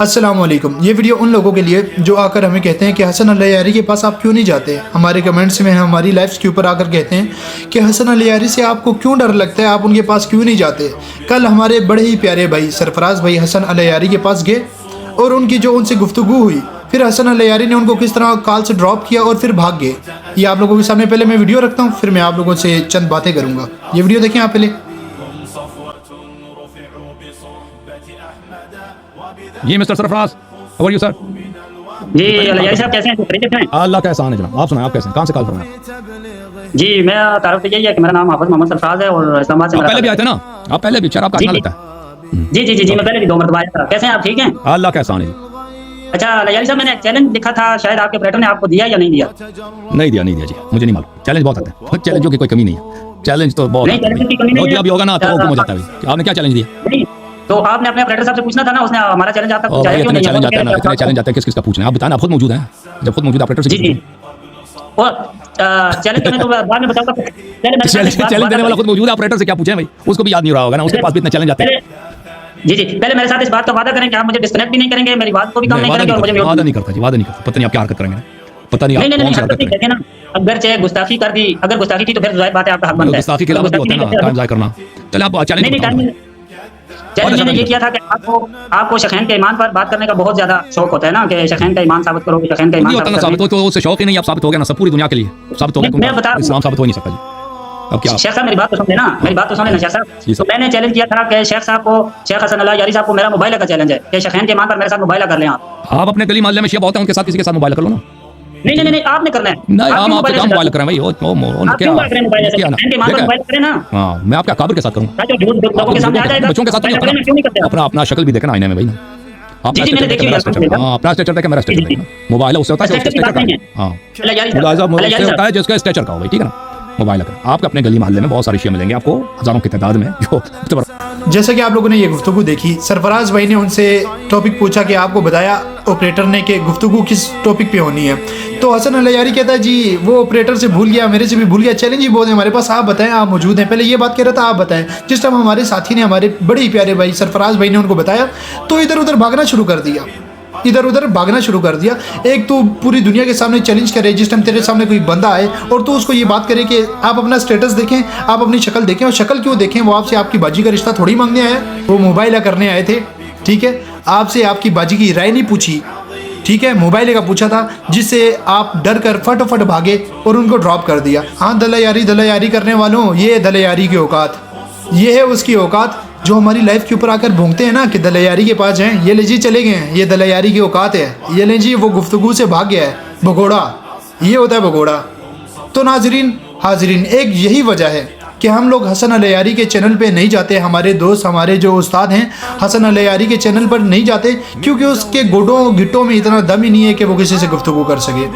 अस्सलाम वालेकुम। ये वीडियो उन लोगों के लिए जो आकर हमें कहते हैं कि हसन अली यारी के पास आप क्यों नहीं जाते। हमारे कमेंट्स में हमारी लाइव्स के ऊपर आकर कहते हैं कि हसन अली यारी से आपको क्यों डर लगता है, आप उनके पास क्यों नहीं जाते। कल हमारे बड़े ही प्यारे भाई सरफराज भाई हसन अली यारी के पास गए और उनकी जो उनसे गुफ्तगू हुई, फिर हसन अली यारी ने उनको किस तरह कॉल से ड्रॉप किया और फिर भाग गए। ये आप लोगों के सामने पहले मैं वीडियो रखता हूँ, फिर मैं आप लोगों से चंद बातें करूँगा। ये वीडियो देखें आप पहले। जी mister Sarfaraz, how are you sir? जी अली साहब कैसे हैं? खैरियत हैं? अल्लाह का एहसान है जनाब। आप सुनाएं, आप कैसे हैं? कहाँ से कॉल कर रहे हैं? जी मैं तारुफ यही है कि मेरा नाम हाफिज मोहम्मद सरफराज है और इस्लामाबाद से आप पहले भी आए थे ना? आप पहले भी शराब का आदमी लेता है? जी मैं पहले भी 2 मरतबा आया था। कैसे हैं आप? ठीक हैं? अल्लाह का एहसान है जी। अच्छा अली साहब, मैंने चैलेंज लिखा था, शायद आपके ऑपरेटर ने आपको दिया या नहीं दिया? नहीं दिया जी, मुझे नहीं मालूम। चैलेंज बहुत आते हैं, चैलेंजों की कोई कमी नहीं है। चैलेंज तो बहुत दिया भी होगा ना तो हो जाता है। आपने क्या चैलेंज दिया? तो आपने अपने ऑपरेटर साहब से पूछना था ना, उसने हमारा चैलेंज आप तक पहुंचाया क्यों नहीं? चैलेंज आता है ना, इतने चैलेंज आते हैं, किस का पूछना है? आप बताना, आप खुद मौजूद हैं। जब खुद मौजूद ऑपरेटर से जी और चैलेंज करने तो बाद में बताऊंगा। चैलेंज देने वाला खुद मौजूद है, ऑपरेटर से क्या पूछे भाई? उसको भी याद नहीं रहा होगा ना, उसके पास भी इतने चैलेंज आते हैं। जी पहले मेरे साथ इस बात का वादा करें कि आप मुझे डिस्कनेक्ट भी नहीं करेंगे, मेरी बात को भी कम नहीं करेंगे और मुझे वादा नहीं करता जी, वादा नहीं करता। पता नहीं आप क्या हरकत करेंगे, पता नहीं नहीं देखिए ना, अगर चाहे गुस्ताखी कर दी, अगर गुस्ताखी की तो फिर जाहिर बात है आपका हक बनता है। गुस्ताखी के अलावा भी होता है ना टाइम ज़ाया करना। चलिए आप चैलेंज चैलेंज मैंने ये किया था कि आपको शखैन के ईमान पर बात करने का बहुत ज्यादा शौक होता है ना, कि शखैन का ईमान साबित करो, शखैन का ईमान साबित हो तो उससे शौक ही नहीं, आप साबित हो गया ना, सब पूरी दुनिया के लिए साबित हो गया। इस्लाम साबित हो नहीं सकता जी। अब क्या शेख साहब मेरी बात तो सुन लेना, मेरी बात तो सुन लेना शेख साहब। तो मैंने चैलेंज किया था कि शेख साहब को, शेख हसन अली यारी साहब को मेरा मोबाइल का चैलेंज है कि शखैन के ईमान पर मेरे साथ मोबाइल कर लें आप अपने गली मोहल्ले में शिया बहुत है, उनके साथ किसी के साथ मोबाइल कर लो ना। नहीं आपने करना है। नहीं हम आपसे काम मोबाइल करें भाई, वो क्या ना। हां मैं आपका काबिर के साथ करूं, लोगों के सामने आ जाएगा, बच्चों के साथ अपना शक्ल भी देखना आईने में भाई ना। आप अपना स्ट्रेचर देखें, मेरा स्ट्रेचर देखना। मोबाइल है उससे होता है स्ट्रेचर का। हां मुलाजा होता है जिसका स्ट्रेचर का हो भाई, ठीक है ना। मोबाइल का आपके अपने गली मोहल्ले में बहुत सारे शिया मिलेंगे आपको, हजारों की तादाद में। जो जैसे कि आप लोगों ने ये गुफ्तगू देखी, सरफराज भाई ने उनसे टॉपिक पूछा कि आपको बताया ऑपरेटर ने कि गुफ्तगू किस टॉपिक पे होनी है। तो हसन अली यारी कहता है जी वो ऑपरेटर से भूल गया, मेरे से भी भूल गया, चैलेंज ही बहुत है हमारे पास, आप बताएं, आप मौजूद हैं। पहले ये बात कह रहा था आप बताएं। जिस टाइम हमारे साथी ने, हमारे बड़े ही प्यारे भाई सरफराज भाई ने उनको बताया तो इधर उधर भागना शुरू कर दिया, इधर उधर भागना शुरू कर दिया। एक तो पूरी दुनिया के सामने चैलेंज करे, जिस टाइम तेरे सामने कोई बंदा आए और तो उसको ये बात करे कि आप अपना स्टेटस देखें, आप अपनी शक्ल देखें। और शक्ल क्यों देखें? वो आपसे आपकी बाजी का रिश्ता थोड़ी मांगने आया, वो मोबाइल करने आए थे, ठीक है। आपसे आपकी बाजी की राय नहीं पूछी, ठीक है, मोबाइल का पूछा था, जिससे आप डर कर फटाफट भागे और उनको ड्रॉप कर दिया। हाँ दलायारी करने वालों, ये दलायारी की औकात, ये है उसकी औकात जो हमारी लाइफ के ऊपर आकर भूंगते हैं ना कि दलायारी के पास हैं, ये ले जी चले गए हैं, ये दलायारी की औकात है, ये ले जी वो गुफ्तगू से भाग गया है, भगोड़ा, ये होता है भगोड़ा। तो नाजरीन हाजरीन, एक यही वजह है कि हम लोग हसन अली यारी के चैनल पे नहीं जाते। हमारे दोस्त, हमारे जो उस्ताद हैं हसन अली यारी के चैनल पर नहीं जाते क्योंकि उसके गोडों गिट्टों में इतना दम ही नहीं है कि वो किसी से गुफ्तगू कर सके।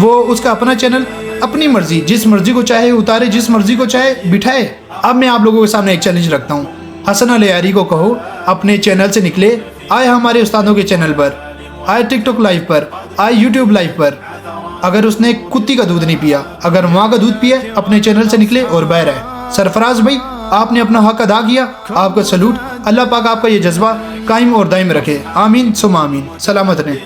वो उसका अपना चैनल, अपनी मर्जी, जिस मर्जी को चाहे उतारे, जिस मर्जी को चाहे बिठाए। अब मैं आप लोगों के सामने एक चैलेंज रखता हूँ, हसन अली यारी को कहो अपने चैनल से निकले, आए हमारे उस्तादों के चैनल पर, आए टिकटॉक लाइव पर, आए यूट्यूब लाइव पर। अगर उसने कुत्ती का दूध नहीं पिया, अगर माँ का दूध पिया, अपने चैनल से निकले और बाहर आए। सरफराज भाई आपने अपना हक अदा किया, आपका सलूट। अल्लाह पाक आपका ये जज्बा कायम और दायम रखे। आमीन सुम आमीन। सलामत रहें।